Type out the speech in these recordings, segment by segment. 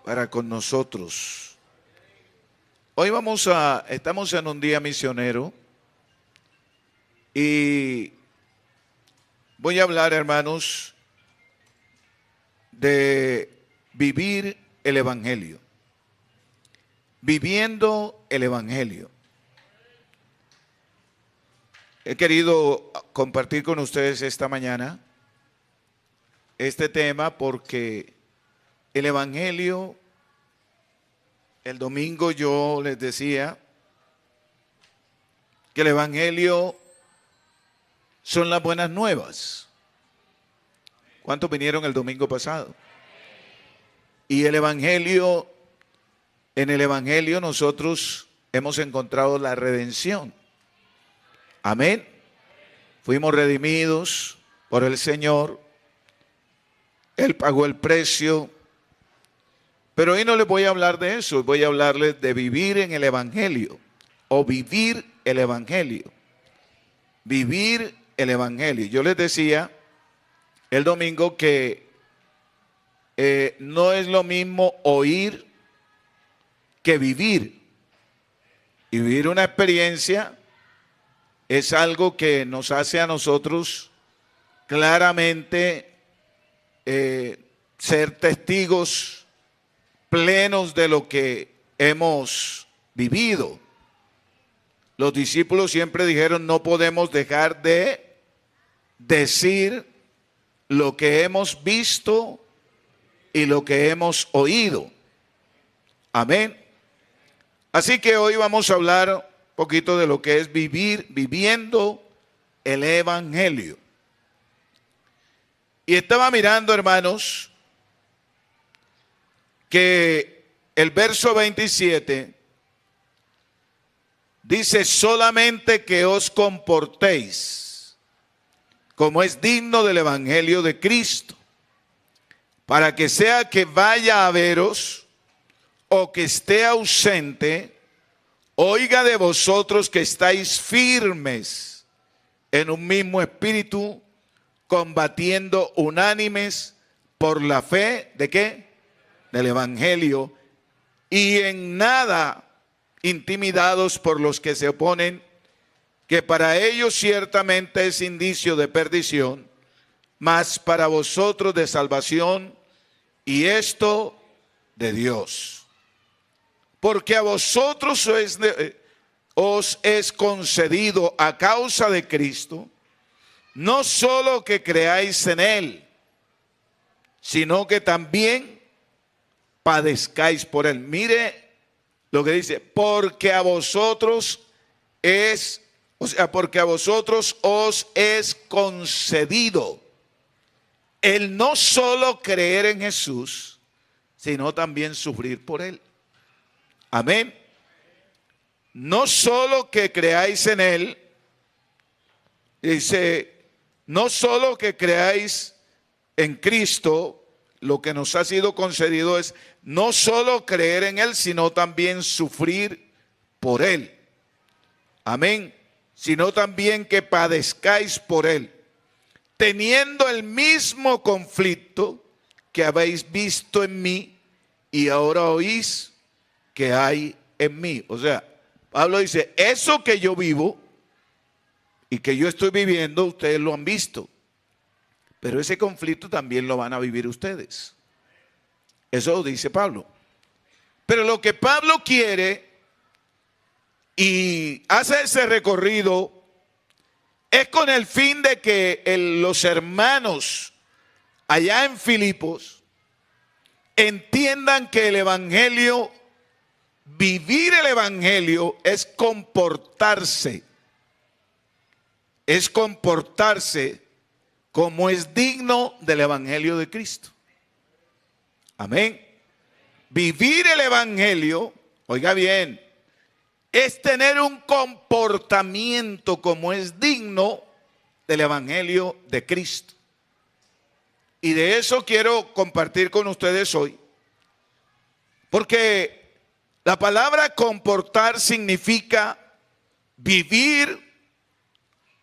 para con nosotros. Hoy estamos en un día misionero y voy a hablar, hermanos, de vivir el Evangelio. Viviendo el Evangelio. He querido compartir con ustedes esta mañana este tema porque el Evangelio, el domingo yo les decía que el Evangelio son las buenas nuevas. ¿Cuántos vinieron el domingo pasado? Y el Evangelio, en el Evangelio nosotros hemos encontrado la redención. Amén. Fuimos redimidos por el Señor. Él pagó el precio. Pero hoy no les voy a hablar de eso. Voy a hablarles de vivir en el Evangelio. O vivir el Evangelio. Vivir el Evangelio. Yo les decía el domingo que no es lo mismo oír que vivir. Y vivir una experiencia es algo que nos hace a nosotros claramente ser testigos plenos de lo que hemos vivido. Los discípulos siempre dijeron, no podemos dejar de decir lo que hemos visto y lo que hemos oído. Amén. Así que hoy vamos a hablar poquito de lo que es viviendo el Evangelio. Y estaba mirando, hermanos, que el verso 27 dice: solamente que os comportéis como es digno del Evangelio de Cristo, para que sea que vaya a veros o que esté ausente, oiga de vosotros que estáis firmes en un mismo espíritu, combatiendo unánimes por la fe, ¿de qué? Del Evangelio, y en nada intimidados por los que se oponen, que para ellos ciertamente es indicio de perdición, mas para vosotros de salvación, y esto de Dios. Porque a vosotros os es concedido a causa de Cristo, no solo que creáis en Él, sino que también padezcáis por Él. Mire lo que dice, porque a vosotros porque a vosotros os es concedido el no solo creer en Jesús, sino también sufrir por Él. Amén. No solo que creáis en Él, dice, no solo que creáis en Cristo, lo que nos ha sido concedido es no solo creer en Él, sino también sufrir por Él. Amén. Sino también que padezcáis por Él, teniendo el mismo conflicto que habéis visto en mí y ahora oís que hay en mí. O sea, Pablo dice, eso que yo vivo y que yo estoy viviendo, ustedes lo han visto. Pero ese conflicto también lo van a vivir ustedes. Eso dice Pablo. Pero lo que Pablo quiere y hace ese recorrido es con el fin de que los hermanos allá en Filipos entiendan que el Evangelio, vivir el Evangelio es comportarse como es digno del Evangelio de Cristo. Amén. Vivir el Evangelio, oiga bien, es tener un comportamiento como es digno del Evangelio de Cristo. Y de eso quiero compartir con ustedes hoy, porque la palabra comportar significa vivir,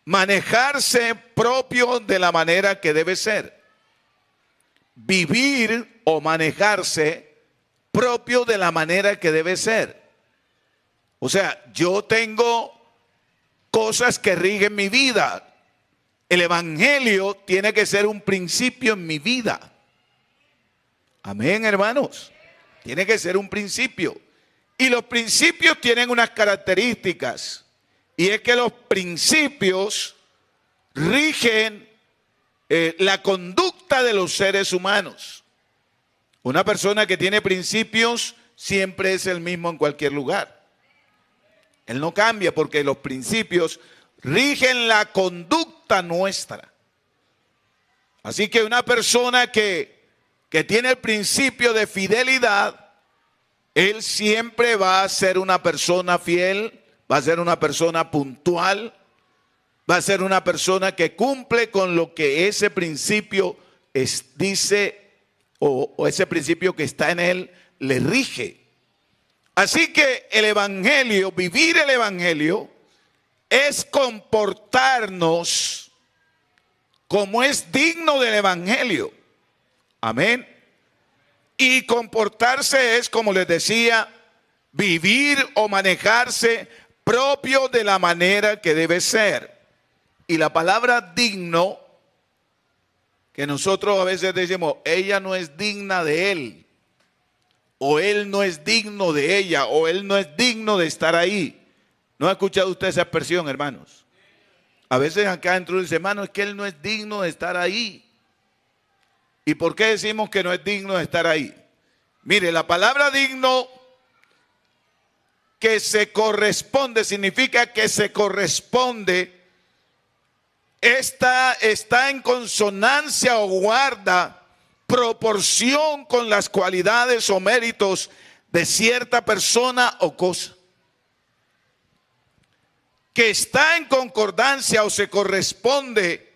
manejarse propio de la manera que debe ser. Vivir o manejarse propio de la manera que debe ser. O sea, yo tengo cosas que rigen mi vida. El evangelio tiene que ser un principio en mi vida. Amén, hermanos. Tiene que ser un principio. Y los principios tienen unas características. Y es que los principios rigen la conducta de los seres humanos. Una persona que tiene principios siempre es el mismo en cualquier lugar. Él no cambia porque los principios rigen la conducta nuestra. Así que una persona que tiene el principio de fidelidad, él siempre va a ser una persona fiel, va a ser una persona puntual, va a ser una persona que cumple con lo que ese principio dice o ese principio que está en él le rige. Así que el evangelio, vivir el evangelio, es comportarnos como es digno del evangelio. Amén. Y comportarse es, como les decía, vivir o manejarse propio de la manera que debe ser. Y la palabra digno, que nosotros a veces decimos, ella no es digna de él, o él no es digno de ella, o él no es digno de estar ahí. ¿No ha escuchado usted esa expresión, hermanos? A veces acá dentro dice, hermano, es que él no es digno de estar ahí. ¿Y por qué decimos que no es digno de estar ahí? Mire, la palabra digno, que se corresponde, significa que se corresponde, está en consonancia o guarda proporción con las cualidades o méritos de cierta persona o cosa. Que está en concordancia o se corresponde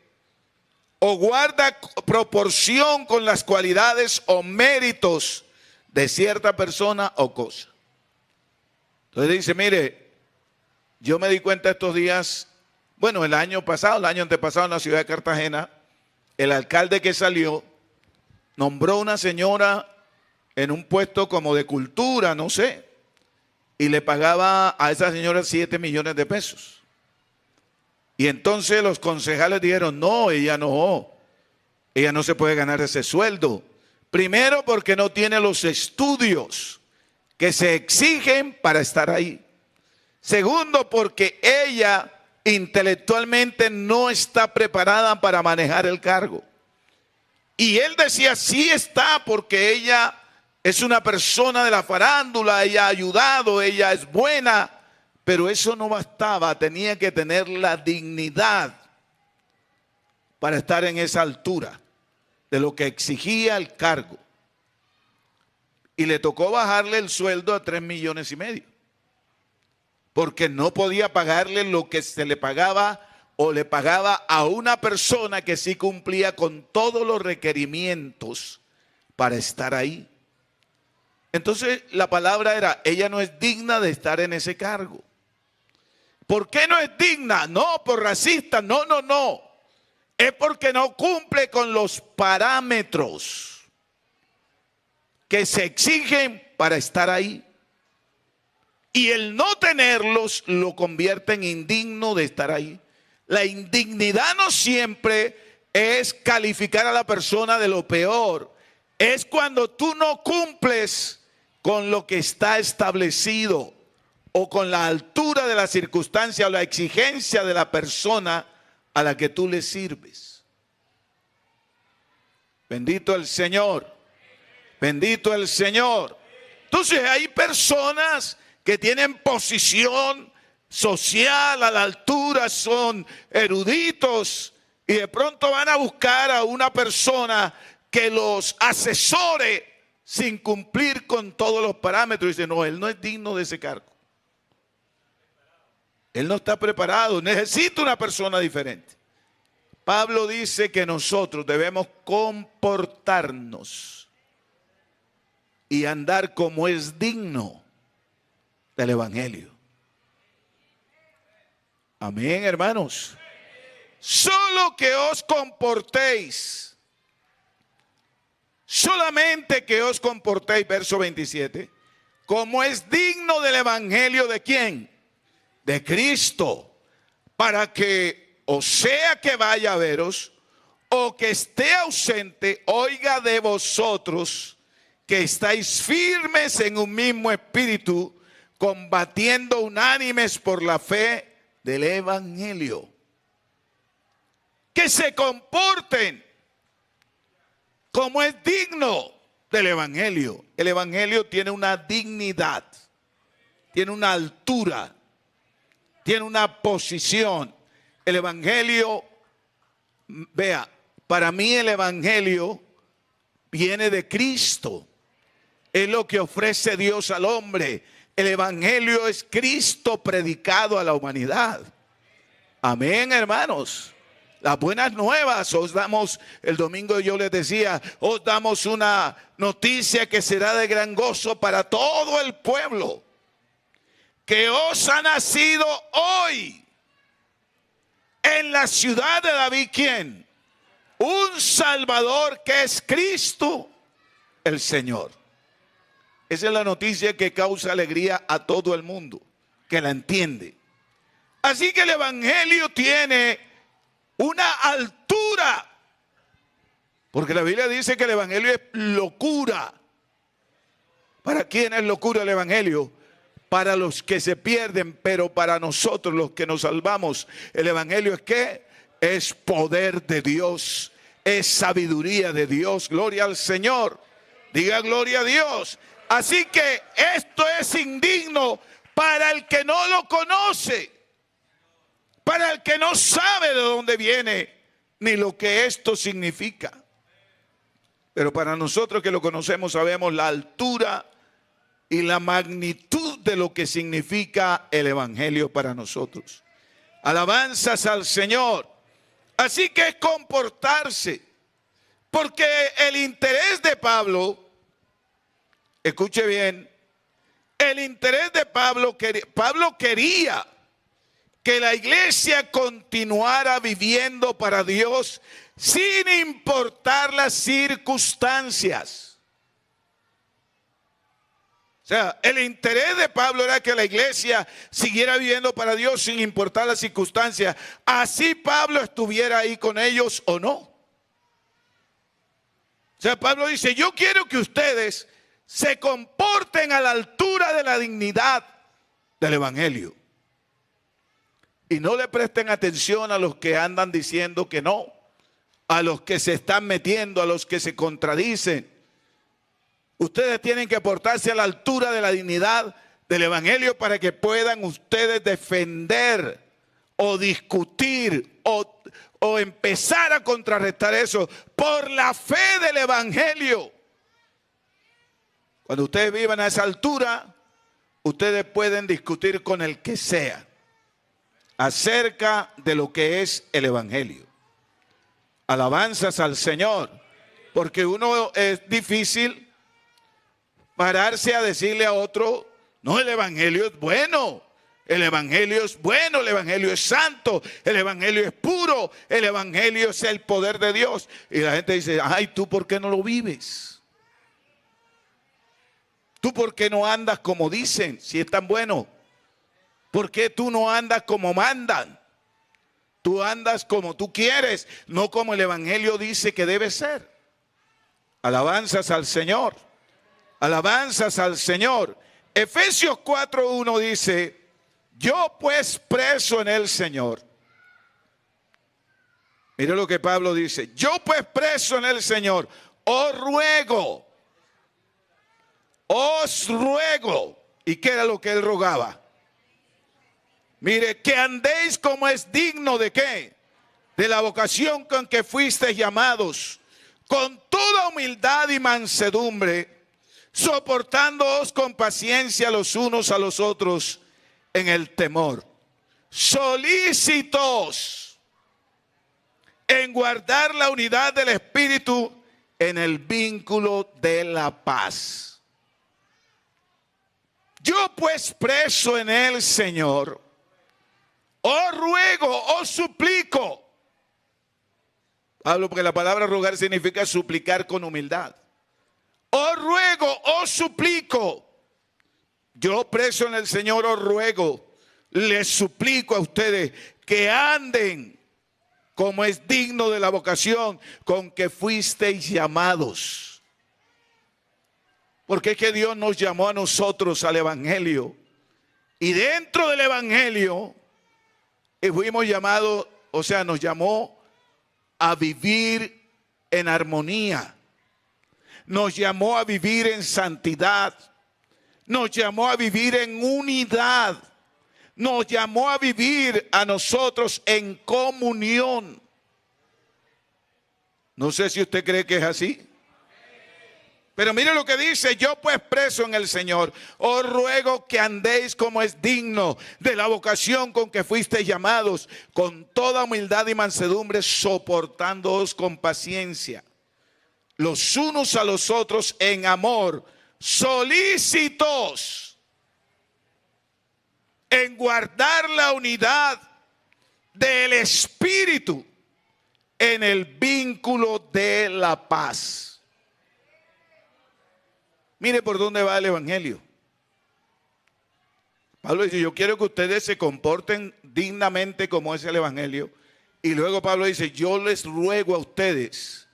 o guarda proporción con las cualidades o méritos de cierta persona o cosa. Entonces dice, mire, yo me di cuenta estos días, bueno, el año antepasado en la ciudad de Cartagena, el alcalde que salió nombró una señora en un puesto como de cultura, no sé, y le pagaba a esa señora 7 millones de pesos. Y entonces los concejales dijeron, no ella no se puede ganar ese sueldo. Primero porque no tiene los estudios que se exigen para estar ahí. Segundo porque ella intelectualmente no está preparada para manejar el cargo. Y él decía, sí está, porque ella es una persona de la farándula, ella ha ayudado, ella es buena, pero eso no bastaba, tenía que tener la dignidad para estar en esa altura de lo que exigía el cargo. Y le tocó bajarle el sueldo a 3,5 millones, porque no podía pagarle lo que se le pagaba o le pagaba a una persona que sí cumplía con todos los requerimientos para estar ahí. Entonces la palabra era, ella no es digna de estar en ese cargo. ¿Por qué no es digna? No, por racista, no. Es porque no cumple con los parámetros que se exigen para estar ahí. Y el no tenerlos lo convierte en indigno de estar ahí. La indignidad no siempre es calificar a la persona de lo peor. Es cuando tú no cumples con lo que está establecido o con la altura de la circunstancia o la exigencia de la persona a la que tú le sirves. Bendito el Señor. Bendito el Señor. Entonces hay personas que tienen posición social a la altura, son eruditos y de pronto van a buscar a una persona que los asesore sin cumplir con todos los parámetros. Y dicen, no, él no es digno de ese cargo. Él no está preparado, necesita una persona diferente. Pablo dice que nosotros debemos comportarnos y andar como es digno del evangelio. Amén, hermanos. Solo que os comportéis solamente que os comportéis, verso 27, como es digno del evangelio de ¿quién? De Cristo, para que o sea que vaya a veros o que esté ausente, oiga de vosotros que estáis firmes en un mismo espíritu, combatiendo unánimes por la fe del evangelio. Que se comporten como es digno del evangelio. El evangelio tiene una dignidad, tiene una altura, tiene una posición. El evangelio, vea, para mí el evangelio viene de Cristo. Es lo que ofrece Dios al hombre. El evangelio es Cristo predicado a la humanidad. Amén, hermanos. Las buenas nuevas os damos, el domingo yo les decía, os damos una noticia que será de gran gozo para todo el pueblo. Que os ha nacido hoy en la ciudad de David, ¿quién? Un Salvador, que es Cristo el Señor. Esa es la noticia que causa alegría a todo el mundo, que la entiende. Así que el evangelio tiene una altura, porque la Biblia dice que el evangelio es locura. ¿Para quién es locura el evangelio? Para los que se pierden, pero para nosotros los que nos salvamos, el evangelio es ¿qué? Es poder de Dios, es sabiduría de Dios. Gloria al Señor. Diga gloria a Dios. Así que esto es indigno para el que no lo conoce, para el que no sabe de dónde viene ni lo que esto significa. Pero para nosotros que lo conocemos sabemos la altura y la magnitud de lo que significa el evangelio para nosotros. Alabanzas al Señor. Así que es comportarse, porque el interés de Pablo, escuche bien, el interés de Pablo quería que la iglesia continuara viviendo para Dios sin importar las circunstancias. O sea, el interés de Pablo era que la iglesia siguiera viviendo para Dios sin importar las circunstancias. Así Pablo estuviera ahí con ellos o no. O sea, Pablo dice, yo quiero que ustedes se comporten a la altura de la dignidad del evangelio. Y no le presten atención a los que andan diciendo que no, a los que se están metiendo, a los que se contradicen. Ustedes tienen que portarse a la altura de la dignidad del evangelio para que puedan ustedes defender o discutir o empezar a contrarrestar eso por la fe del evangelio. Cuando ustedes vivan a esa altura, ustedes pueden discutir con el que sea acerca de lo que es el evangelio. Alabanzas al Señor, porque uno es difícil pararse a decirle a otro, no, el evangelio es bueno, el evangelio es bueno, el evangelio es santo, el evangelio es puro, el evangelio es el poder de Dios. Y la gente dice, ay, ¿tú por qué no lo vives? ¿Tú por qué no andas como dicen, si es tan bueno? ¿Por qué tú no andas como mandan? Tú andas como tú quieres, no como el evangelio dice que debe ser. Alabanzas al Señor. Alabanzas al Señor. Efesios 4:1 dice, yo pues preso en el Señor. Mire lo que Pablo dice, yo pues preso en el Señor, os ruego. ¿Y qué era lo que él rogaba? Mire, que andéis como es digno de ¿qué? De la vocación con que fuisteis llamados, con toda humildad y mansedumbre, soportándoos con paciencia los unos a los otros en el temor, solícitos en guardar la unidad del Espíritu en el vínculo de la paz. Yo pues preso en el Señor, os ruego, os suplico. Hablo porque la palabra rogar significa suplicar con humildad. Os ruego, os suplico. Yo preso en el Señor os ruego, les suplico a ustedes que anden como es digno de la vocación con que fuisteis llamados. Porque es que Dios nos llamó a nosotros al Evangelio. Y dentro del Evangelio fuimos llamados, o sea, nos llamó a vivir en armonía. Nos llamó a vivir en santidad. Nos llamó a vivir en unidad. Nos llamó a vivir a nosotros en comunión. No sé si usted cree que es así. Pero mire lo que dice: yo pues preso en el Señor, os ruego que andéis como es digno de la vocación con que fuisteis llamados, con toda humildad y mansedumbre, soportándoos con paciencia, los unos a los otros en amor, solícitos en guardar la unidad del Espíritu en el vínculo de la paz. Mire por dónde va el Evangelio. Pablo dice: yo quiero que ustedes se comporten dignamente como es el Evangelio. Y luego Pablo dice: yo les ruego a ustedes,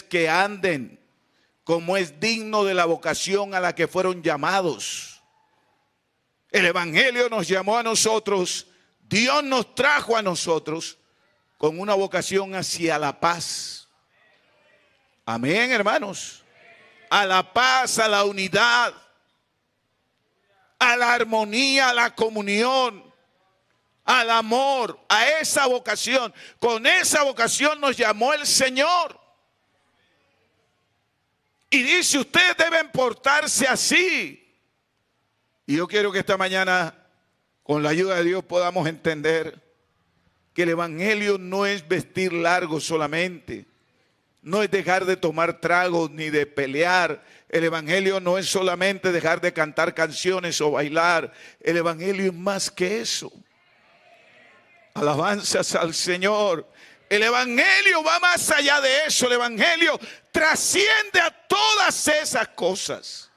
que anden como es digno de la vocación a la que fueron llamados. El Evangelio nos llamó a nosotros, Dios nos trajo a nosotros con una vocación hacia la paz. Amén, hermanos. A la paz, a la unidad, a la armonía, a la comunión, al amor, a esa vocación. Con esa vocación nos llamó el Señor. Y dice: ustedes deben portarse así. Y yo quiero que esta mañana, con la ayuda de Dios, podamos entender que el Evangelio no es vestir largo solamente. No es dejar de tomar tragos ni de pelear. El Evangelio no es solamente dejar de cantar canciones o bailar. El Evangelio es más que eso. Alabanzas al Señor. El Evangelio va más allá de eso. El Evangelio trasciende a todas esas cosas.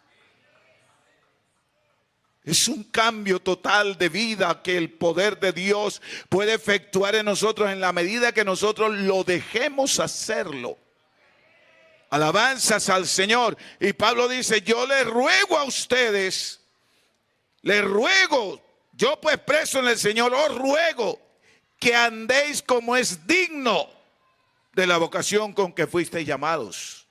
Es un cambio total de vida que el poder de Dios puede efectuar en nosotros en la medida que nosotros lo dejemos hacerlo. Alabanzas al Señor. Y Pablo dice: yo les ruego a ustedes, les ruego, yo pues preso en el Señor, os ruego que andéis como es digno de la vocación con que fuisteis llamados.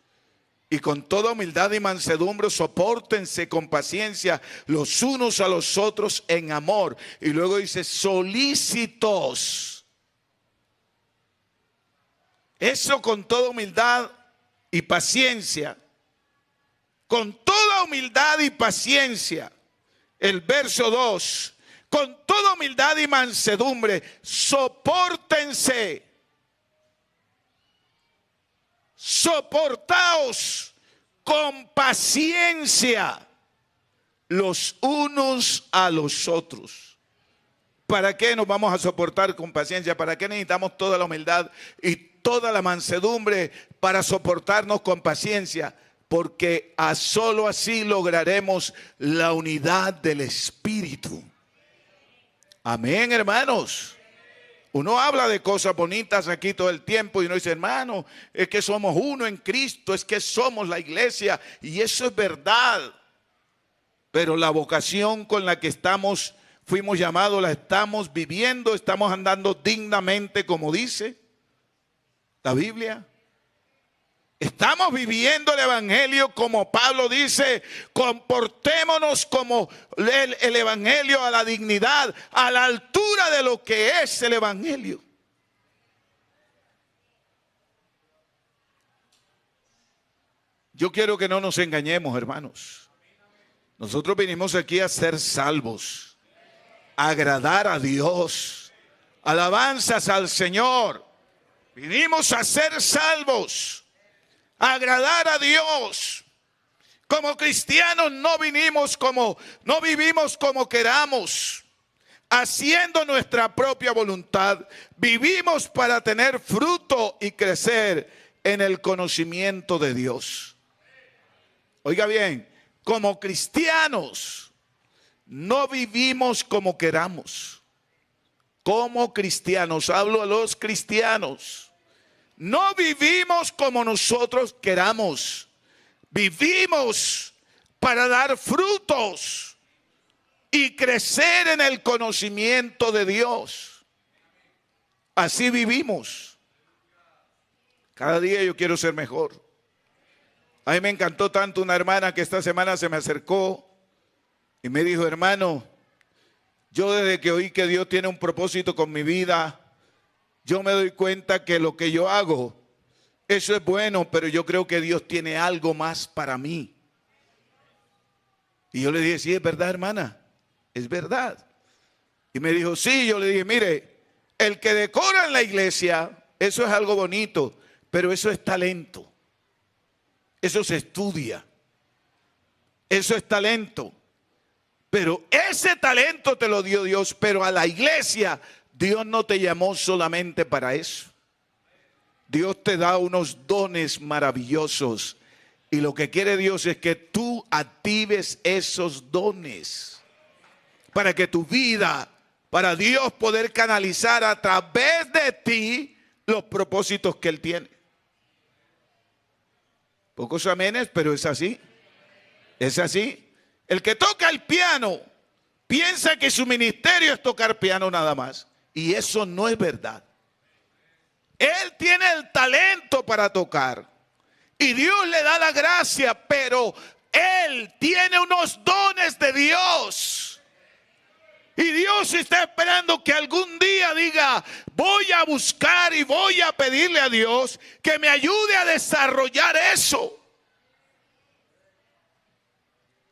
Y con toda humildad y mansedumbre sopórtense con paciencia los unos a los otros en amor. Y luego dice: solícitos. Eso con toda humildad y paciencia, con toda humildad y paciencia. El verso 2: con toda humildad y mansedumbre, sopórtense, soportaos con paciencia los unos a los otros. ¿Para qué nos vamos a soportar con paciencia? ¿Para qué necesitamos toda la humildad y toda la mansedumbre para soportarnos con paciencia? Porque solo así lograremos la unidad del Espíritu. Amén, hermanos. Uno habla de cosas bonitas aquí todo el tiempo y uno dice: hermano, es que somos uno en Cristo, es que somos la iglesia, y eso es verdad. Pero la vocación con la que fuimos llamados, la estamos viviendo, estamos andando dignamente como dice la Biblia. Estamos viviendo el Evangelio como Pablo dice: comportémonos como el Evangelio, a la dignidad, a la altura de lo que es el Evangelio. Yo quiero que no nos engañemos, hermanos. Nosotros vinimos aquí a ser salvos, a agradar a Dios. Alabanzas al Señor. Vinimos a ser salvos, a agradar a Dios. Como cristianos no vivimos como queramos, haciendo nuestra propia voluntad. Vivimos para tener fruto y crecer en el conocimiento de Dios. Oiga bien, como cristianos no vivimos como queramos. Como cristianos, hablo a los cristianos, no vivimos como nosotros queramos. Vivimos para dar frutos y crecer en el conocimiento de Dios. Así vivimos. Cada día yo quiero ser mejor. A mí me encantó tanto una hermana que esta semana se me acercó y me dijo: hermano, yo desde que oí que Dios tiene un propósito con mi vida, yo me doy cuenta que lo que yo hago, eso es bueno, pero yo creo que Dios tiene algo más para mí. Y yo le dije: sí, es verdad, hermana, es verdad. Y me dijo: sí. Yo le dije: mire, el que decora en la iglesia, eso es algo bonito, pero eso es talento. Eso se estudia. Eso es talento. Pero ese talento te lo dio Dios, pero a la iglesia Dios no te llamó solamente para eso. Dios te da unos dones maravillosos y lo que quiere Dios es que tú actives esos dones para que tu vida, para Dios poder canalizar a través de ti los propósitos que Él tiene. Pocos amenes, pero es así. Es así. El que toca el piano piensa que su ministerio es tocar piano nada más. Y eso no es verdad. Él tiene el talento para tocar. Y Dios le da la gracia, pero Él tiene unos dones de Dios. Y Dios está esperando que algún día diga: voy a buscar y voy a pedirle a Dios que me ayude a desarrollar eso.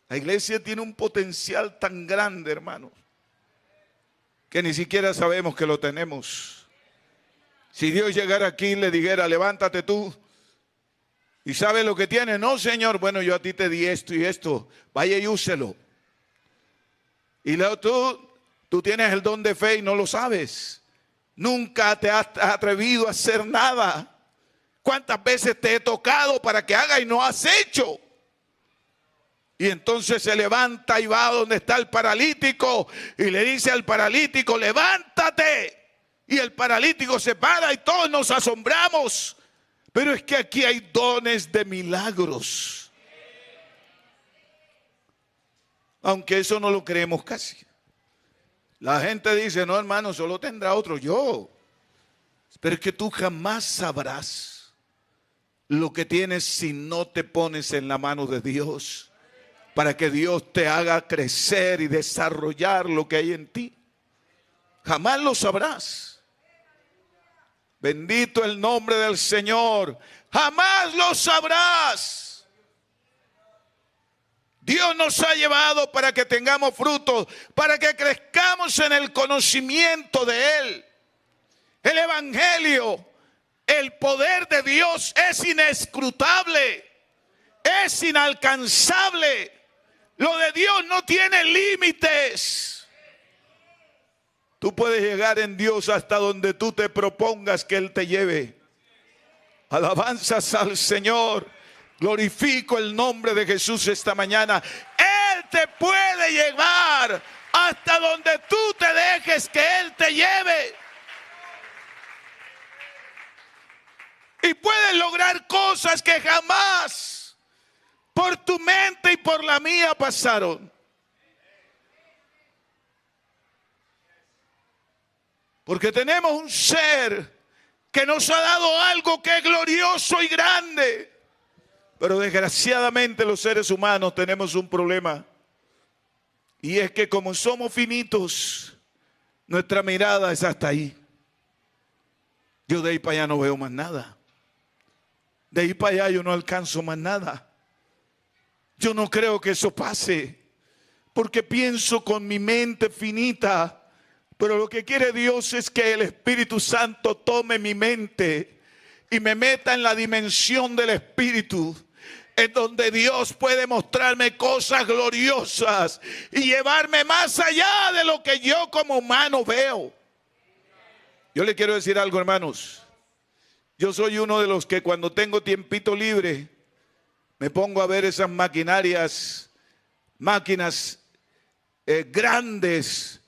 La iglesia tiene un potencial tan grande, hermanos, que ni siquiera sabemos que lo tenemos. Si Dios llegara aquí y le dijera: levántate tú, ¿y sabe lo que tiene? No, Señor, bueno, yo a ti te di esto y esto, vaya y úselo. Y luego tú tienes el don de fe y no lo sabes. Nunca te has atrevido a hacer nada. ¿Cuántas veces te he tocado para que haga y no has hecho? Y entonces se levanta y va donde está el paralítico y le dice al paralítico: levántate. Y el paralítico se para y todos nos asombramos. Pero es que aquí hay dones de milagros. Aunque eso no lo creemos casi. La gente dice: no, hermano, solo tendrá otro yo. Pero es que tú jamás sabrás lo que tienes si no te pones en la mano de Dios, para que Dios te haga crecer y desarrollar lo que hay en ti. Jamás lo sabrás. Bendito el nombre del Señor. Jamás lo sabrás. Dios nos ha llevado para que tengamos frutos, para que crezcamos en el conocimiento de Él. El evangelio, el poder de Dios es inescrutable, es inalcanzable. Lo de Dios no tiene límites. Tú puedes llegar en Dios hasta donde tú te propongas que Él te lleve. Alabanzas al Señor. Glorifico el nombre de Jesús esta mañana. Él te puede llevar hasta donde tú te dejes que Él te lleve. Y puedes lograr cosas que jamás por tu mente y por la mía pasaron. Porque tenemos un ser que nos ha dado algo que es glorioso y grande. Pero desgraciadamente los seres humanos tenemos un problema. Y es que como somos finitos, nuestra mirada es hasta ahí. Yo de ahí para allá no veo más nada. De ahí para allá yo no alcanzo más nada. Yo no creo que eso pase, porque pienso con mi mente finita. Pero lo que quiere Dios es que el Espíritu Santo tome mi mente y me meta en la dimensión del Espíritu, en donde Dios puede mostrarme cosas gloriosas y llevarme más allá de lo que yo como humano veo. Yo le quiero decir algo, hermanos. Yo soy uno de los que cuando tengo tiempito libre me pongo a ver esas máquinas grandes,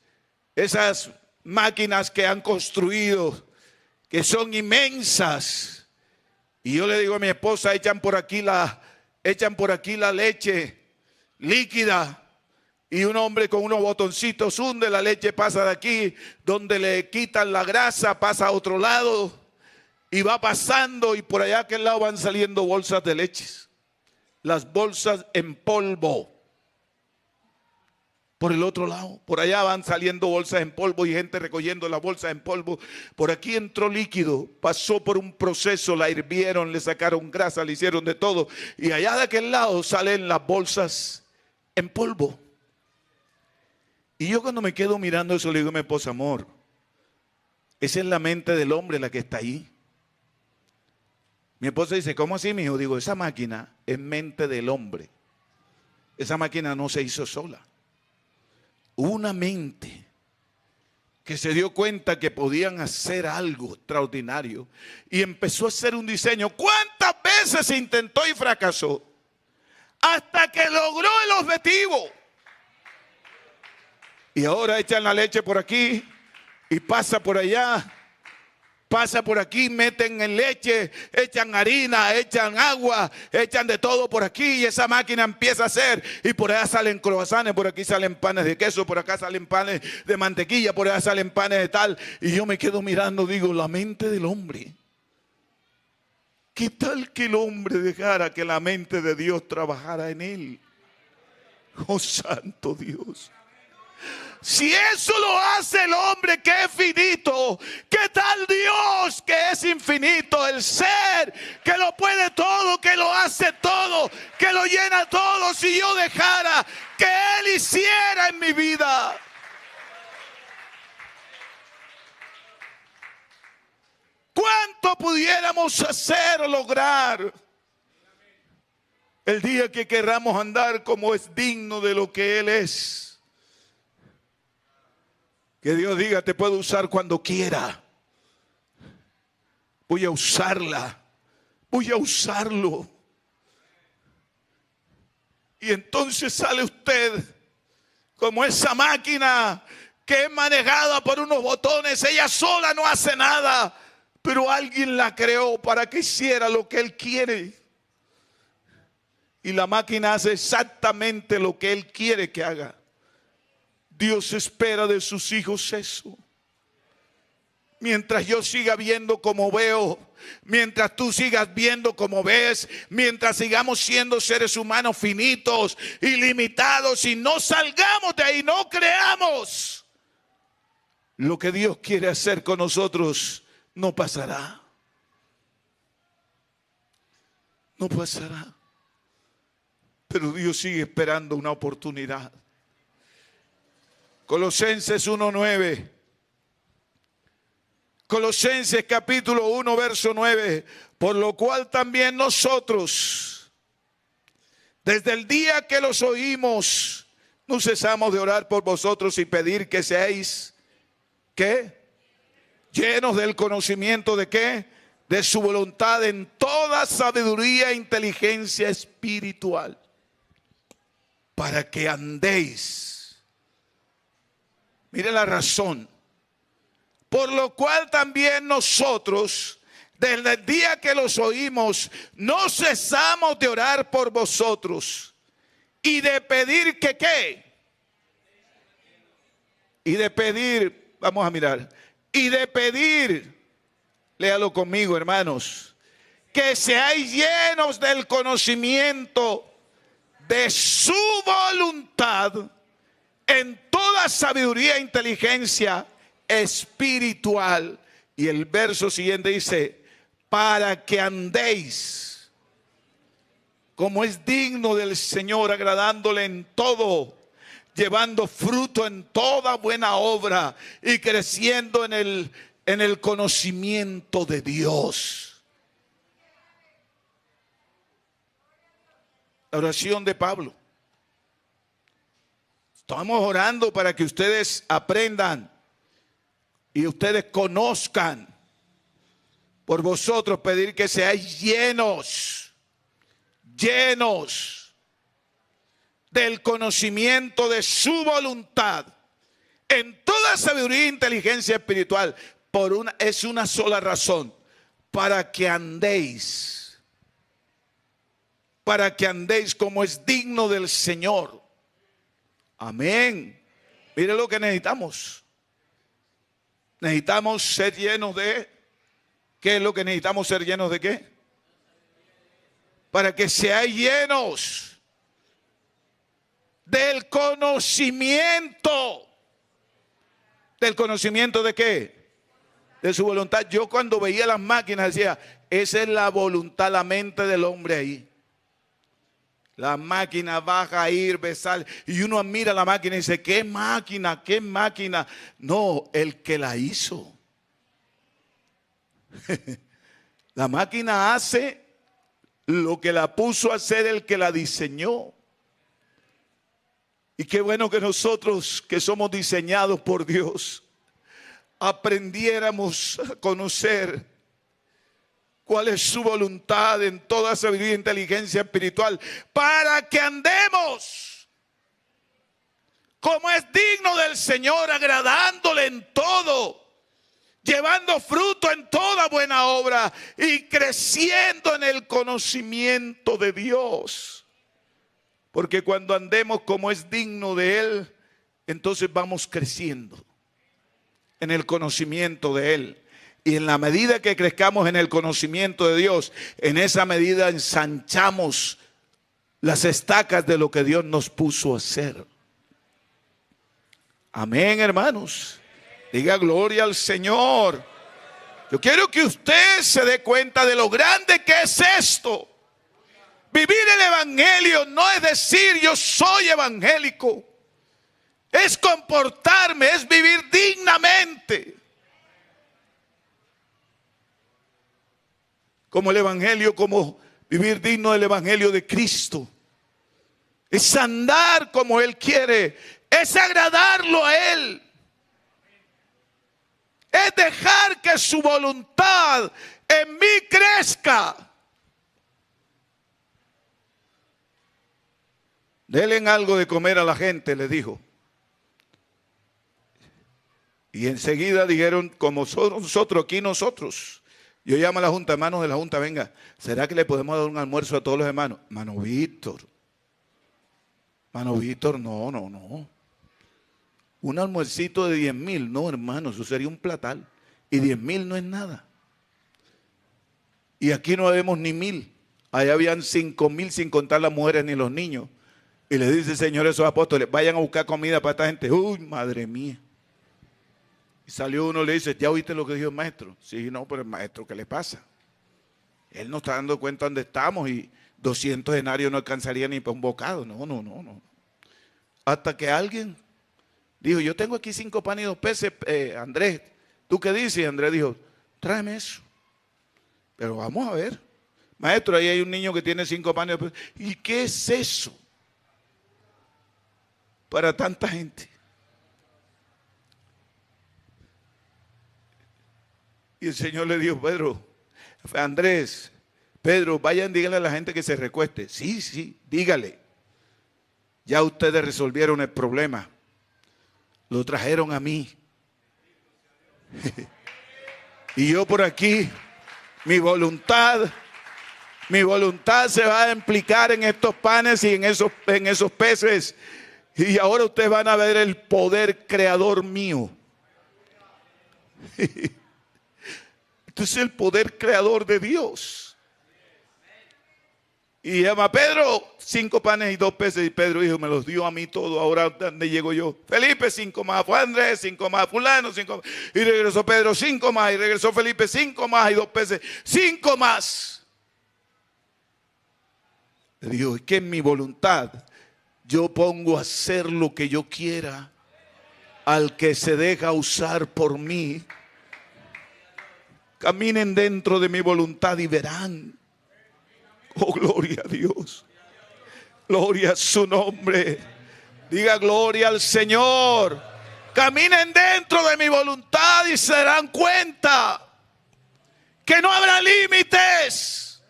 esas máquinas que han construido, que son inmensas. Y yo le digo a mi esposa, echan por aquí la leche líquida. Y un hombre con unos botoncitos hunde la leche, pasa de aquí, donde le quitan la grasa, pasa a otro lado. Y va pasando y por allá a aquel lado van saliendo bolsas de leches. Las bolsas en polvo. Por el otro lado, por allá van saliendo bolsas en polvo y gente recogiendo las bolsas en polvo. Por aquí entró líquido, pasó por un proceso, la hirvieron, le sacaron grasa, le hicieron de todo. Y allá de aquel lado salen las bolsas en polvo. Y yo cuando me quedo mirando eso le digo a mi esposa, amor, esa es la mente del hombre la que está ahí. Mi esposa dice, ¿cómo así, mijo? Digo, esa máquina es mente del hombre. Esa máquina no se hizo sola. Una mente que se dio cuenta que podían hacer algo extraordinario y empezó a hacer un diseño. ¿Cuántas veces se intentó y fracasó? Hasta que logró el objetivo. Y ahora echan la leche por aquí y pasa por allá. Pasa por aquí, meten en leche, echan harina, echan agua, echan de todo por aquí y esa máquina empieza a hacer. Y por allá salen croissants, por aquí salen panes de queso, por acá salen panes de mantequilla, por allá salen panes de tal. Y yo me quedo mirando, digo, la mente del hombre. ¿Qué tal que el hombre dejara que la mente de Dios trabajara en él? Oh, santo Dios. Si eso lo hace el hombre que es finito, ¿qué tal Dios que es infinito? El ser que lo puede todo, que lo hace todo, que lo llena todo. Si yo dejara que Él hiciera en mi vida. ¿Cuánto pudiéramos hacer o lograr el día que querramos andar como es digno de lo que Él es? Que Dios diga, te puedo usar cuando quiera. Voy a usarla. Voy a usarlo. Y entonces sale usted como esa máquina que es manejada por unos botones. Ella sola no hace nada, pero alguien la creó para que hiciera lo que Él quiere. Y la máquina hace exactamente lo que Él quiere que haga. Dios espera de sus hijos eso. Mientras yo siga viendo como veo, mientras tú sigas viendo como ves, mientras sigamos siendo seres humanos finitos y limitados y no salgamos de ahí, no creamos lo que Dios quiere hacer con nosotros, no pasará. No pasará. Pero Dios sigue esperando una oportunidad. Colosenses 1:9. Colosenses capítulo 1 verso 9. Por lo cual también nosotros, desde el día que los oímos, no cesamos de orar por vosotros y pedir que seáis, ¿qué? Llenos del conocimiento de ¿qué? De su voluntad en toda sabiduría e inteligencia espiritual. Para que andéis. Mire la razón. Por lo cual también nosotros, desde el día que los oímos, no cesamos de orar por vosotros y de pedir que ¿qué? Y de pedir, vamos a mirar, y de pedir, léalo conmigo, hermanos, que seáis llenos del conocimiento de su voluntad en toda sabiduría e inteligencia espiritual. Y el verso siguiente dice, para que andéis como es digno del Señor, agradándole en todo, llevando fruto en toda buena obra y creciendo en el conocimiento de Dios. La oración de Pablo. Estamos orando para que ustedes aprendan y ustedes conozcan. por vosotros pedir que seáis llenos, llenos del conocimiento de su voluntad, en toda sabiduría e inteligencia espiritual. Es una sola razón: para que andéis como es digno del Señor. Amén. Mire lo que necesitamos. Necesitamos ser llenos de... ¿Qué es lo que necesitamos ser llenos de qué? Para que seáis llenos del conocimiento. ¿Del conocimiento de qué? De su voluntad. Yo cuando veía las máquinas decía, esa es la voluntad, la mente del hombre ahí. La máquina baja a ir, besar, y uno mira la máquina y dice, ¿qué máquina? ¿Qué máquina? No, el que la hizo. La máquina hace lo que la puso a hacer el que la diseñó. Y qué bueno que nosotros, que somos diseñados por Dios, aprendiéramos a conocer cuál es su voluntad en toda sabiduría e inteligencia espiritual, para que andemos como es digno del Señor, agradándole en todo, llevando fruto en toda buena obra y creciendo en el conocimiento de Dios. Porque cuando andemos como es digno de Él, entonces vamos creciendo en el conocimiento de Él. Y en la medida que crezcamos en el conocimiento de Dios, en esa medida ensanchamos las estacas de lo que Dios nos puso a hacer. Amén, hermanos. Diga gloria al Señor. Yo quiero que usted se dé cuenta de lo grande que es esto. Vivir el evangelio no es decir yo soy evangélico. Es comportarme, es vivir dignamente. Como el evangelio, como vivir digno del evangelio de Cristo. Es andar como Él quiere. Es agradarlo a Él. Es dejar que su voluntad en mí crezca. Denle algo de comer a la gente, le dijo. Y enseguida dijeron, como nosotros aquí nosotros. Yo llamo a la junta, hermanos de la junta, venga, ¿será que le podemos dar un almuerzo a todos los hermanos? Mano Víctor, no. Un almuercito de 10,000, no, hermano, eso sería un platal. Y 10,000 no es nada. Y aquí no vemos ni 1,000. Allá habían 5,000 sin contar las mujeres ni los niños. Y le dice el Señor a esos apóstoles, vayan a buscar comida para esta gente. Uy, madre mía. Y salió uno y le dice, ¿ya oíste lo que dijo el maestro? Sí, no, pero el maestro, ¿qué le pasa? Él no está dando cuenta dónde estamos y 200 denarios no alcanzaría ni para un bocado. No. Hasta que alguien dijo, yo tengo aquí 5 panes y 2 peces, Andrés, ¿tú qué dices? Y Andrés dijo, tráeme eso. Pero vamos a ver. Maestro, ahí hay un niño que tiene 5 panes y 2 peces. ¿Y qué es eso para tanta gente? Y el Señor le dijo, Pedro, vayan, díganle a la gente que se recueste. Sí, dígale. Ya ustedes resolvieron el problema. Lo trajeron a mí. Y yo por aquí, mi voluntad se va a implicar en estos panes y en esos peces. Y ahora ustedes van a ver el poder creador mío. Este es el poder creador de Dios. Y llama Pedro, 5 panes y 2 peces. Y Pedro dijo, me los dio a mí todo. Ahora, ¿dónde llego yo? Felipe, 5 más. Fue Andrés, 5 más. Fulano, 5 más. Y regresó Pedro, 5 más. Y regresó Felipe, 5 más y 2 peces. 5 más. Le dijo, es que en mi voluntad yo pongo a hacer lo que yo quiera al que se deja usar por mí. Caminen dentro de mi voluntad y verán. Oh, gloria a Dios. Gloria a su nombre. Diga gloria al Señor. Caminen dentro de mi voluntad y se darán cuenta que no habrá límites,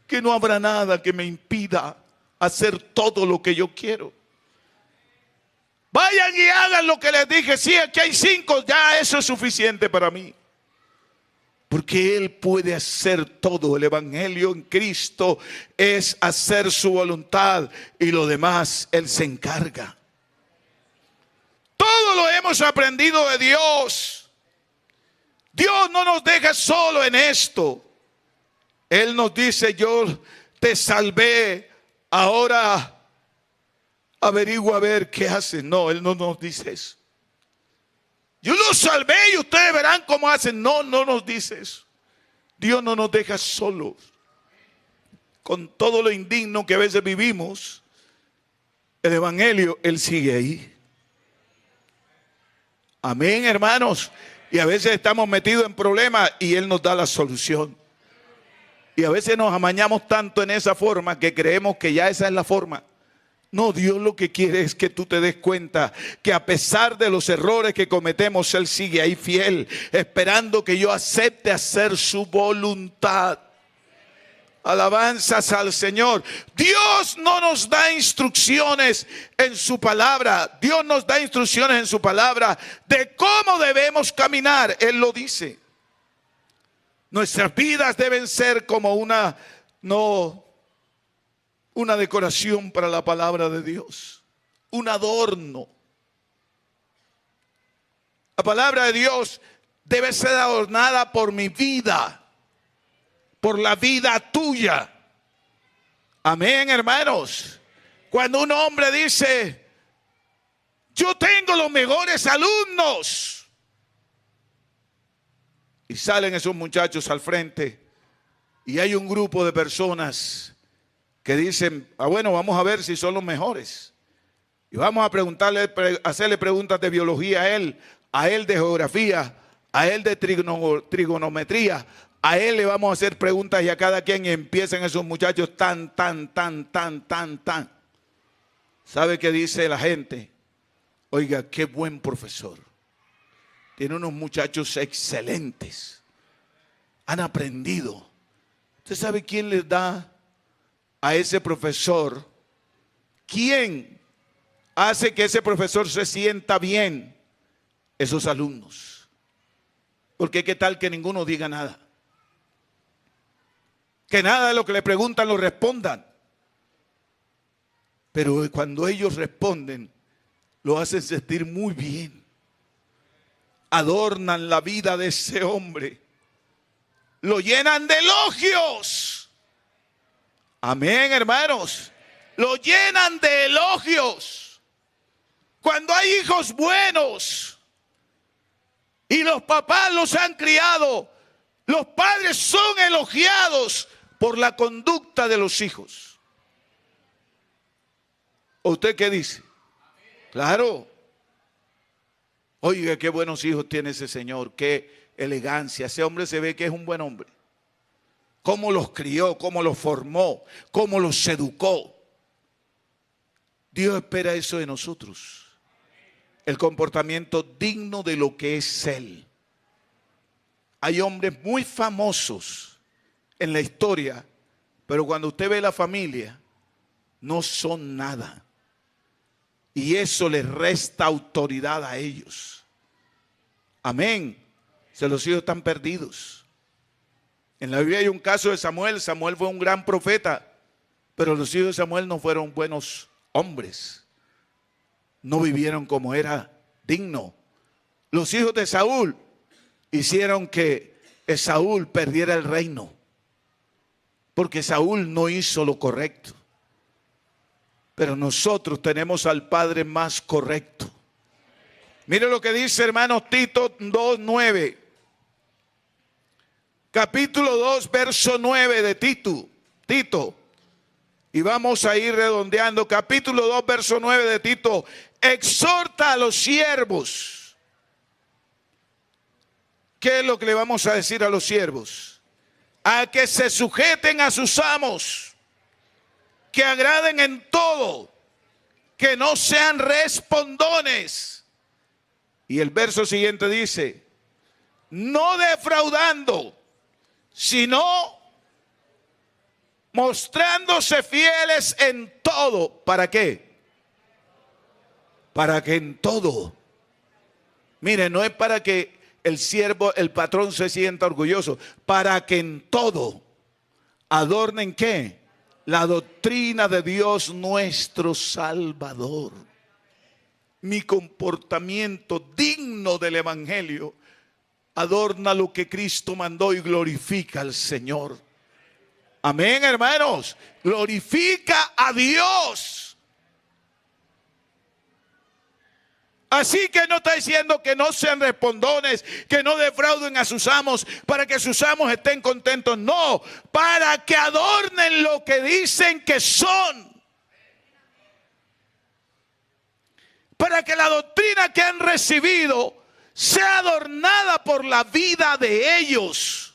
que no habrá nada que me impida hacer todo lo que yo quiero. Vayan y hagan lo que les dije. Sí, aquí hay 5, ya eso es suficiente para mí. Porque Él puede hacer todo. El evangelio en Cristo es hacer su voluntad y lo demás Él se encarga. Todo lo hemos aprendido de Dios. Dios no nos deja solo en esto. Él nos dice: yo te salvé, ahora averigua a ver qué haces. No, Él no nos dice eso. Yo los salvé y ustedes verán cómo hacen. No, no nos dice eso. Dios no nos deja solos. Con todo lo indigno que a veces vivimos, el evangelio, Él sigue ahí. Amén, hermanos. Y a veces estamos metidos en problemas y Él nos da la solución. Y a veces nos amañamos tanto en esa forma que creemos que ya esa es la forma. No, Dios lo que quiere es que tú te des cuenta que a pesar de los errores que cometemos, Él sigue ahí fiel, esperando que yo acepte hacer su voluntad. Alabanzas al Señor. Dios no nos da instrucciones en su palabra. Dios nos da instrucciones en su palabra de cómo debemos caminar. Él lo dice. Nuestras vidas deben ser como una decoración para la palabra de Dios, un adorno. La palabra de Dios debe ser adornada por mi vida, por la vida tuya. Amén, hermanos. Cuando un hombre dice: yo tengo los mejores alumnos, y salen esos muchachos al frente y hay un grupo de personas que dicen: bueno, vamos a ver si son los mejores. Y vamos a preguntarle, hacerle preguntas de biología a él de geografía, a él de trigonometría. A él le vamos a hacer preguntas y a cada quien, y empiezan esos muchachos tan. ¿Sabe qué dice la gente? Oiga, qué buen profesor. Tiene unos muchachos excelentes. Han aprendido. ¿Usted sabe quién les da a ese profesor? ¿Quién hace que ese profesor se sienta bien? Esos alumnos. Porque qué tal que ninguno diga nada. Que nada de lo que le preguntan lo respondan. Pero cuando ellos responden, lo hacen sentir muy bien. Adornan la vida de ese hombre. Lo llenan de elogios. Amén, hermanos. Lo llenan de elogios. Cuando hay hijos buenos y los papás los han criado, los padres son elogiados por la conducta de los hijos. ¿Usted qué dice? Claro. Oiga, qué buenos hijos tiene ese señor, qué elegancia. Ese hombre se ve que es un buen hombre. Cómo los crió, cómo los formó, cómo los educó. Dios espera eso de nosotros. El comportamiento digno de lo que es Él. Hay hombres muy famosos en la historia, pero cuando usted ve la familia, no son nada. Y eso les resta autoridad a ellos. Amén. Los hijos están perdidos. En la Biblia hay un caso de Samuel. Samuel fue un gran profeta, pero los hijos de Samuel no fueron buenos hombres. No vivieron como era digno. Los hijos de Saúl hicieron que Saúl perdiera el reino, porque Saúl no hizo lo correcto. Pero nosotros tenemos al Padre más correcto. Mire lo que dice, hermanos, Tito 2:9. Capítulo 2, verso 9 de Tito. Y vamos a ir redondeando. Capítulo 2, verso 9 de Tito. Exhorta a los siervos. ¿Qué es lo que le vamos a decir a los siervos? A que se sujeten a sus amos, que agraden en todo, que no sean respondones. Y el verso siguiente dice: no defraudando, sino mostrándose fieles en todo. ¿Para qué? Para que en todo. Mire, no es para que el siervo, el patrón se sienta orgulloso. Para que en todo adornen ¿qué? La doctrina de Dios nuestro Salvador. Mi comportamiento digno del Evangelio adorna lo que Cristo mandó y glorifica al Señor. Amén, hermanos. Glorifica a Dios. Así que no está diciendo que no sean respondones, que no defrauden a sus amos para que sus amos estén contentos. No, para que adornen lo que dicen que son. Para que la doctrina que han recibido sea adornada por la vida de ellos.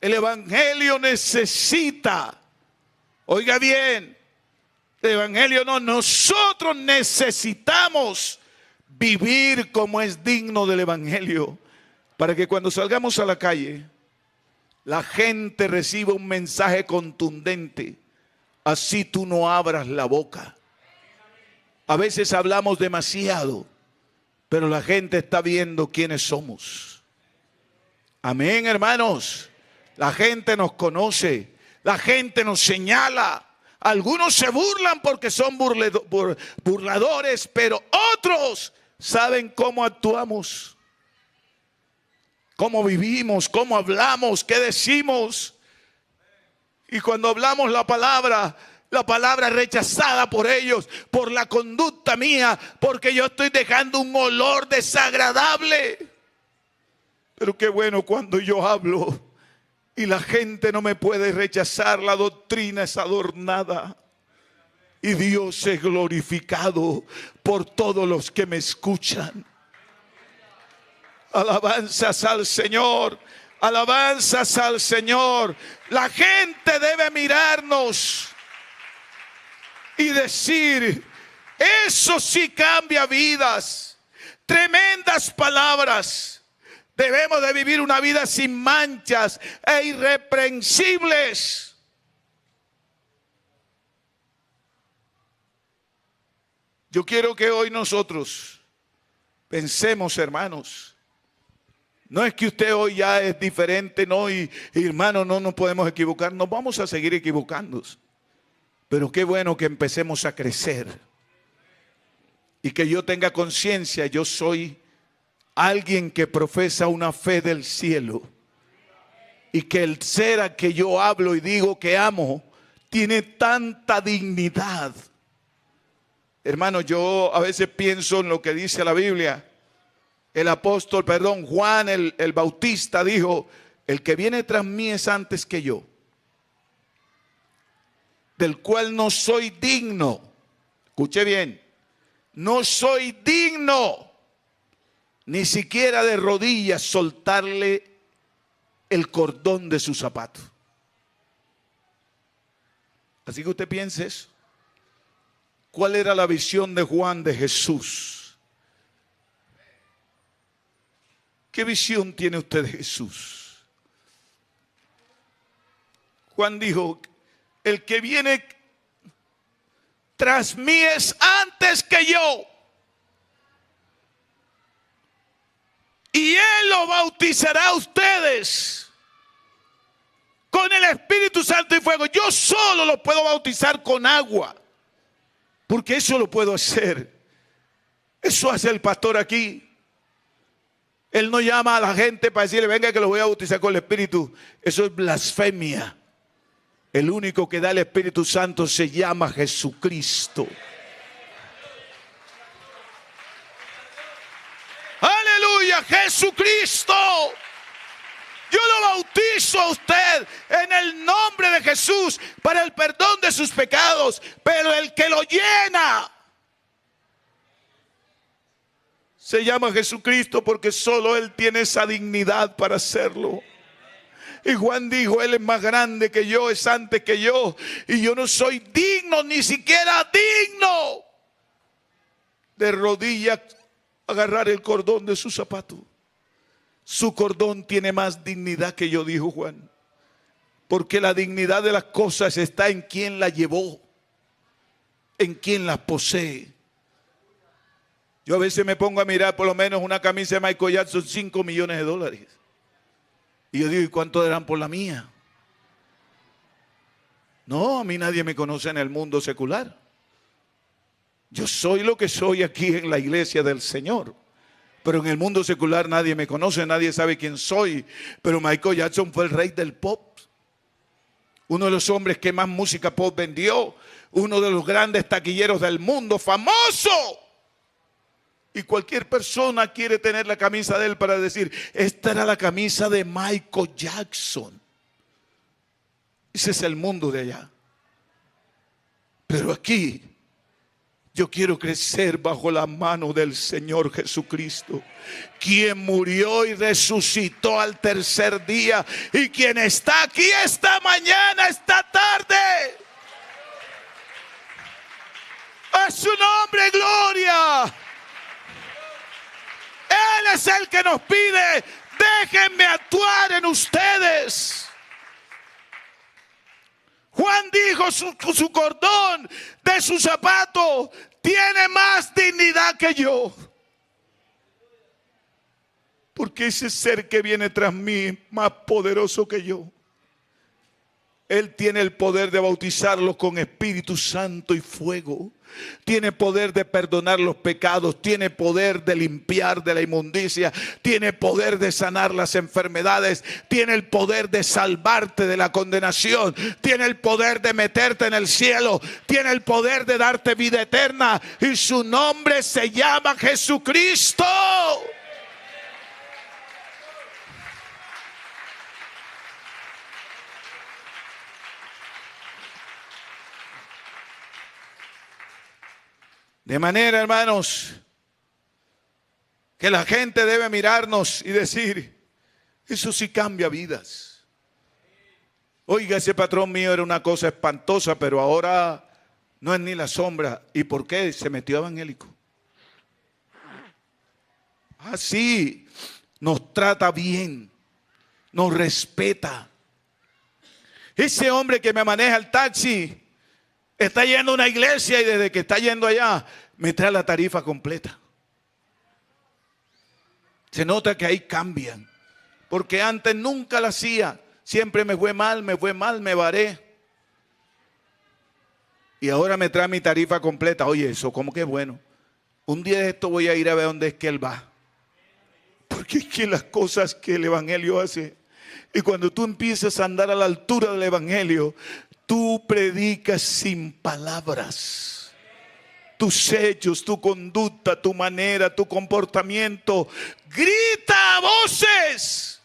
El Evangelio necesita, oiga bien, el Evangelio no, nosotros necesitamos vivir como es digno del Evangelio, para que cuando salgamos a la calle, la gente reciba un mensaje contundente. Así tú no abras la boca. A veces hablamos demasiado, pero la gente está viendo quiénes somos. Amén, hermanos. La gente nos conoce, la gente nos señala. Algunos se burlan porque son burladores, pero otros saben cómo actuamos, cómo vivimos, cómo hablamos, qué decimos. Y cuando hablamos la palabra es rechazada por ellos, por la conducta mía, porque yo estoy dejando un olor desagradable. Pero qué bueno cuando yo hablo y la gente no me puede rechazar, la doctrina es adornada. Y Dios es glorificado por todos los que me escuchan. Alabanzas al Señor, alabanzas al Señor. La gente debe mirarnos y decir, eso sí cambia vidas. Tremendas palabras. Debemos de vivir una vida sin manchas e irreprensibles. Yo quiero que hoy nosotros pensemos, hermanos. No es que usted hoy ya es diferente, no, y hermano, no nos podemos equivocar. Nos vamos a seguir equivocándonos. Pero qué bueno que empecemos a crecer. Y que yo tenga conciencia, yo soy alguien que profesa una fe del cielo. Y que el ser a que yo hablo y digo que amo, tiene tanta dignidad. Hermano, yo a veces pienso en lo que dice la Biblia. Juan el Bautista dijo, el que viene tras mí es antes que yo, del cual no soy digno. Escuche bien, no soy digno ni siquiera de rodillas soltarle el cordón de su zapato. Así que usted piense eso. ¿Cuál era la visión de Juan de Jesús? ¿Qué visión tiene usted de Jesús? Juan dijo, el que viene tras mí es antes que yo. Y Él lo bautizará a ustedes con el Espíritu Santo y fuego. Yo solo lo puedo bautizar con agua, porque eso lo puedo hacer. Eso hace el pastor aquí. Él no llama a la gente para decirle, venga que lo voy a bautizar con el Espíritu. Eso es blasfemia. El único que da el Espíritu Santo se llama Jesucristo. Aleluya, Jesucristo. Yo lo bautizo a usted en el nombre de Jesús para el perdón de sus pecados. Pero el que lo llena se llama Jesucristo, porque solo Él tiene esa dignidad para hacerlo. Y Juan dijo, Él es más grande que yo, es antes que yo. Y yo no soy digno, ni siquiera digno, de rodillas agarrar el cordón de su zapato. Su cordón tiene más dignidad que yo, dijo Juan. Porque la dignidad de las cosas está en quien la llevó, en quien las posee. Yo a veces me pongo a mirar por lo menos una camisa de Michael Jackson, $5 millones. Y yo digo, ¿y cuánto darán por la mía? No, a mí nadie me conoce en el mundo secular. Yo soy lo que soy aquí en la iglesia del Señor. Pero en el mundo secular nadie me conoce, nadie sabe quién soy. Pero Michael Jackson fue el rey del pop. Uno de los hombres que más música pop vendió. Uno de los grandes taquilleros del mundo, famoso. Y cualquier persona quiere tener la camisa de él para decir, esta era la camisa de Michael Jackson. Ese es el mundo de allá. Pero aquí yo quiero crecer bajo la mano del Señor Jesucristo, quien murió y resucitó al tercer día, y quien está aquí esta mañana, esta tarde. A su nombre, gloria. Él es el que nos pide, déjenme actuar en ustedes. Juan dijo, su cordón de su zapato tiene más dignidad que yo. Porque ese ser que viene tras mí es más poderoso que yo. Él tiene el poder de bautizarlos con Espíritu Santo y fuego. Tiene poder de perdonar los pecados. Tiene poder de limpiar de la inmundicia. Tiene poder de sanar las enfermedades. Tiene el poder de salvarte de la condenación. Tiene el poder de meterte en el cielo. Tiene el poder de darte vida eterna. Y su nombre se llama Jesucristo. De manera, hermanos, que la gente debe mirarnos y decir, eso sí cambia vidas. Oiga, ese patrón mío era una cosa espantosa, pero ahora no es ni la sombra. ¿Y por qué? Se metió evangélico. Así nos trata bien, nos respeta. Ese hombre que me maneja el taxi está yendo a una iglesia y desde que está yendo allá me trae la tarifa completa. Se nota que ahí cambian. Porque antes nunca la hacía. Siempre me fue mal, me varé. Y ahora me trae mi tarifa completa. Oye, eso como que es bueno. Un día de esto voy a ir a ver dónde es que él va. Porque es que las cosas que el evangelio hace. Y cuando tú empiezas a andar a la altura del evangelio, tú predicas sin palabras. Tus hechos, tu conducta, tu manera, tu comportamiento, grita a voces.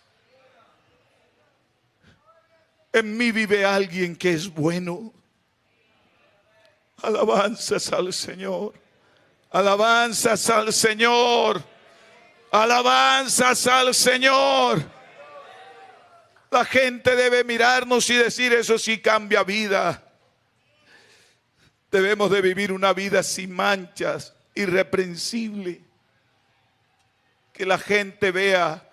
En mí vive alguien que es bueno. Alabanzas al Señor. Alabanzas al Señor. Alabanzas al Señor. La gente debe mirarnos y decir, eso sí cambia vida. Debemos de vivir una vida sin manchas, irreprensible. Que la gente vea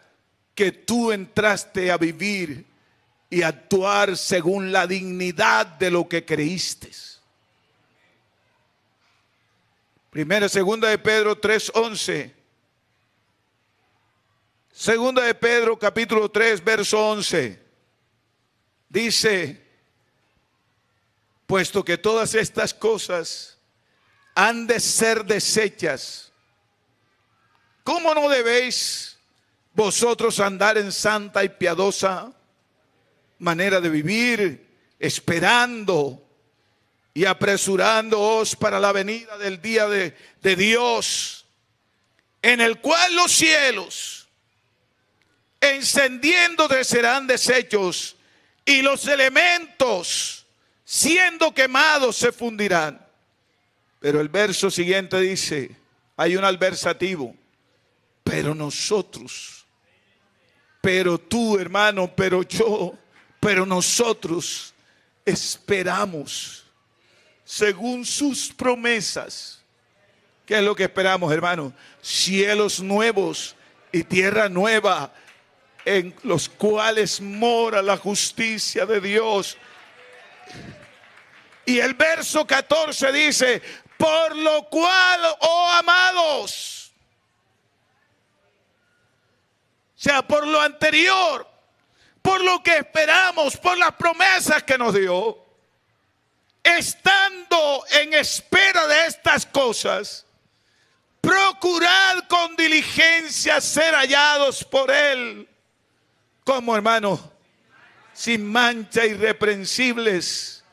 que tú entraste a vivir y actuar según la dignidad de lo que creíste. Primera, segunda de Pedro 3:11. Segunda de Pedro capítulo 3 verso 11. Dice, puesto que todas estas cosas han de ser deshechas, ¿cómo no debéis vosotros andar en santa y piadosa manera de vivir, esperando y apresurándoos para la venida del día de Dios, en el cual los cielos encendiéndose serán deshechos y los elementos siendo quemados se fundirán? Pero el verso siguiente dice, hay un adversativo, pero nosotros, pero tú, hermano, pero yo, pero nosotros esperamos según sus promesas. ¿Qué es lo que esperamos, hermano? Cielos nuevos y tierra nueva, en los cuales mora la justicia de Dios. Y el verso 14 dice, por lo cual, oh amados, o sea, por lo anterior, por lo que esperamos, por las promesas que nos dio, estando en espera de estas cosas, procurad con diligencia ser hallados por Él, como hermanos, sin mancha, irreprensibles,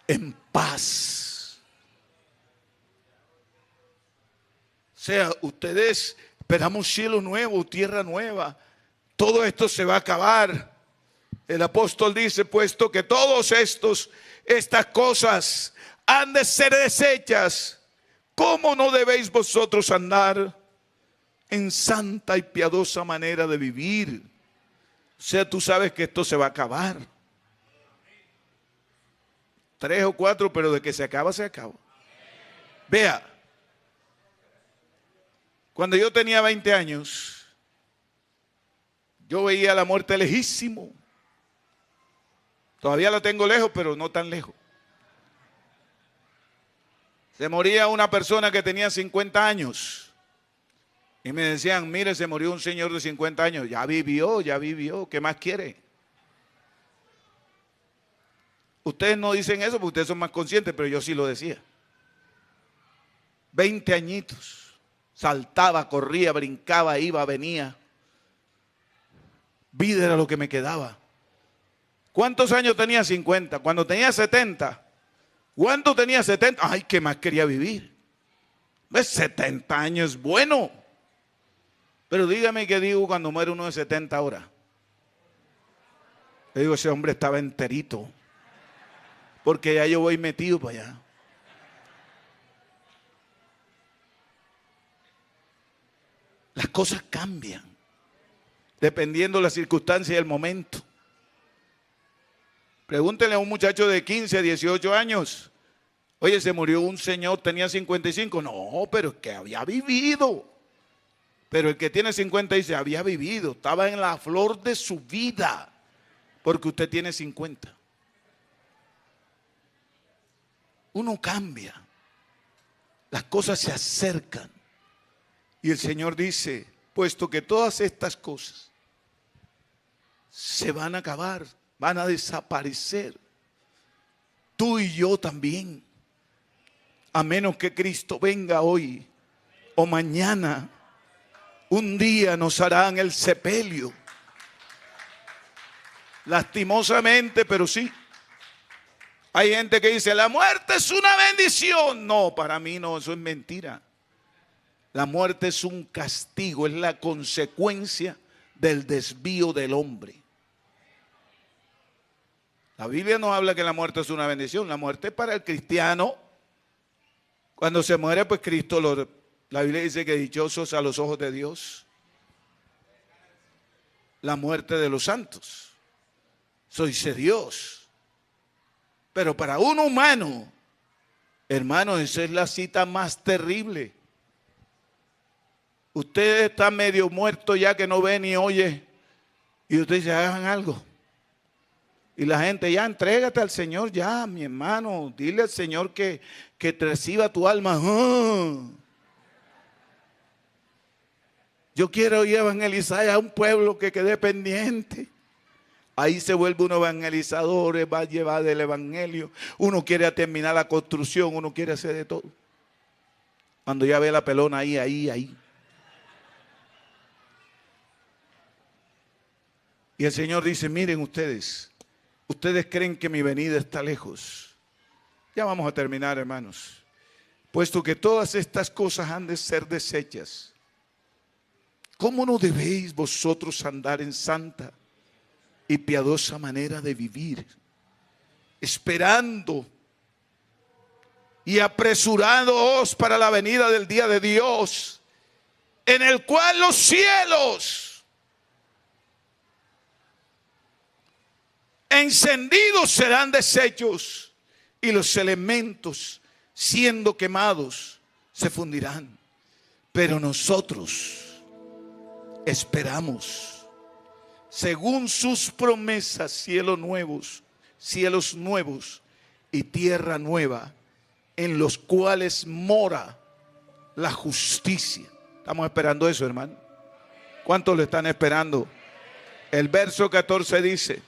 en paz. O sea, ustedes esperamos cielo nuevo, tierra nueva. Todo esto se va a acabar. El apóstol dice, puesto que todos estas cosas han de ser deshechas, ¿cómo no debéis vosotros andar en santa y piadosa manera de vivir? O sea, tú sabes que esto se va a acabar. 3 o 4, pero de que se acaba, se acaba. Vea, cuando yo tenía 20 años, yo veía la muerte lejísimo. Todavía la tengo lejos, pero no tan lejos. Se moría una persona que tenía 50 años. Y me decían, mire, se murió un señor de 50 años. Ya vivió, ¿qué más quiere? Ustedes no dicen eso porque ustedes son más conscientes, pero yo sí lo decía. 20 añitos. Saltaba, corría, brincaba, iba, venía. Vida era lo que me quedaba. ¿Cuántos años tenía? 50. Cuando tenía 70. ¿Cuánto tenía? 70. Ay, ¿qué más quería vivir? ¿Ves? 70 años es bueno. Pero dígame qué digo cuando muere uno de 70 ahora. Le digo, ese hombre estaba enterito. Porque ya yo voy metido para allá. Las cosas cambian. Dependiendo de las circunstancias y el momento. Pregúntenle a un muchacho de 15, 18 años. Oye, se murió un señor, tenía 55. No, pero es que había vivido. Pero el que tiene 50 dice, había vivido. Estaba en la flor de su vida. Porque usted tiene 50. Uno cambia. Las cosas se acercan. Y el Señor dice, puesto que todas estas cosas se van a acabar, van a desaparecer, tú y yo también, a menos que Cristo venga hoy o mañana, un día nos harán el sepelio. Lastimosamente, pero sí. Hay gente que dice, la muerte es una bendición. No, para mí no, eso es mentira. La muerte es un castigo, es la consecuencia del desvío del hombre. La Biblia no habla que la muerte es una bendición. La muerte es para el cristiano. Cuando se muere, pues Cristo, la Biblia dice que dichosos a los ojos de Dios. La muerte de los santos. Eso dice Dios. Pero para un humano, hermano, esa es la cita más terrible. Usted está medio muerto ya que no ve ni oye. Y usted dice, hagan algo. Y la gente, ya entrégate al Señor, ya, mi hermano. Dile al Señor que te reciba tu alma. Yo quiero ir a evangelizar a un pueblo que quede pendiente. Ahí se vuelve uno evangelizador, va a llevar el evangelio. Uno quiere terminar la construcción, uno quiere hacer de todo. Cuando ya ve la pelona ahí. Y el Señor dice, miren ustedes creen que mi venida está lejos. Ya vamos a terminar, hermanos. Puesto que todas estas cosas han de ser deshechas, ¿cómo no debéis vosotros andar en santa y piadosa manera de vivir, esperando y apresurándoos para la venida del día de Dios, en el cual los cielos encendidos serán deshechos y los elementos siendo quemados se fundirán? Pero nosotros esperamos según sus promesas, cielos nuevos y tierra nueva, en los cuales mora la justicia. Estamos esperando eso, hermano. ¿Cuántos lo están esperando? El verso 14 dice: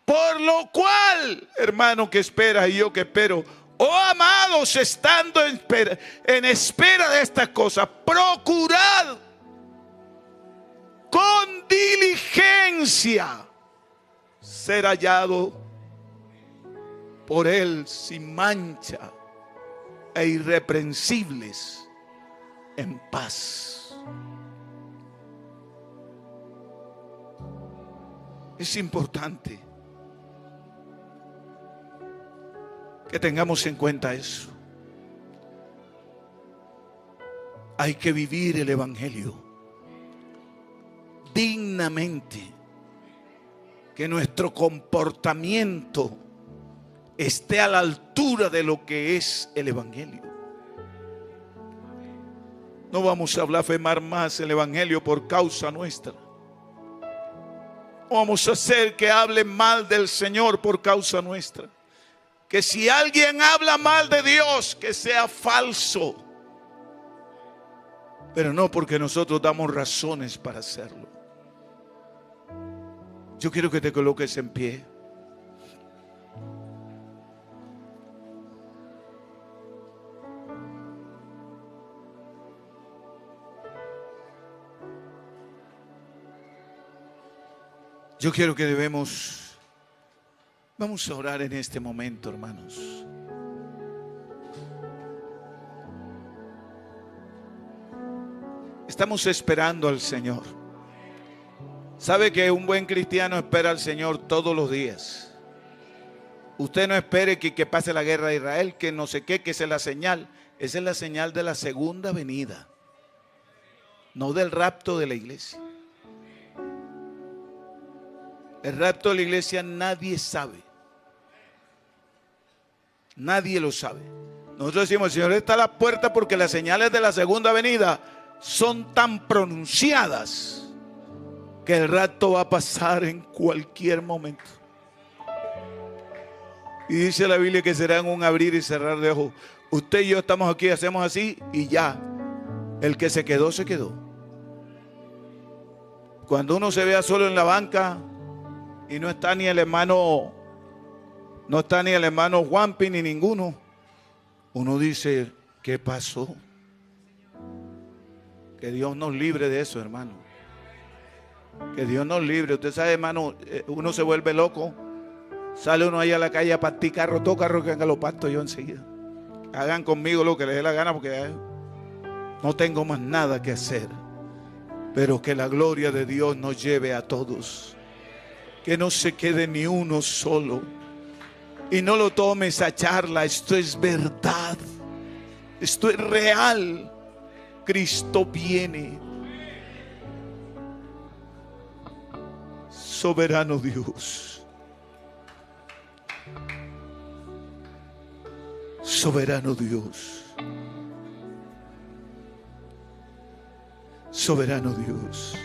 por lo cual, hermano que espera y yo que espero, oh amados, estando en espera de estas cosas, procurad con diligencia ser hallado por Él sin mancha e irreprensibles en paz. Es importante que tengamos en cuenta eso. Hay que vivir el evangelio dignamente, que nuestro comportamiento esté a la altura de lo que es el evangelio. No vamos a blasfemar más el evangelio por causa nuestra. No vamos a hacer que hable mal del Señor por causa nuestra. Que si alguien habla mal de Dios, que sea falso, pero no porque nosotros damos razones para hacerlo. Yo quiero que te coloques en pie. Yo quiero que vamos a orar en este momento, hermanos. Estamos esperando al Señor. ¿Sabe que un buen cristiano espera al Señor todos los días? Usted no espere que pase la guerra de Israel, que no sé qué, que esa es la señal. Esa es la señal de la segunda venida, no del rapto de la iglesia. El rapto de la iglesia nadie sabe. Nadie lo sabe. Nosotros decimos: el Señor está a la puerta, porque las señales de la segunda venida son tan pronunciadas que el rapto va a pasar en cualquier momento. Y dice la Biblia que será en un abrir y cerrar de ojos. Usted y yo estamos aquí, hacemos así y ya. El que se quedó, se quedó. Cuando uno se vea solo en la banca y no está ni el hermano Juanpi ni ninguno, uno dice: ¿qué pasó? Que Dios nos libre de eso, hermano. Que Dios nos libre. Usted sabe, hermano, uno se vuelve loco. Sale uno ahí a la calle a partir carro, todo carro que haga lo parto yo enseguida. Hagan conmigo lo que les dé la gana, porque no tengo más nada que hacer. Pero que la gloria de Dios nos lleve a todos. Que no se quede ni uno solo. Y no lo tomes a charla. Esto es verdad. Esto es real. Cristo viene. Soberano Dios. Soberano Dios. Soberano Dios.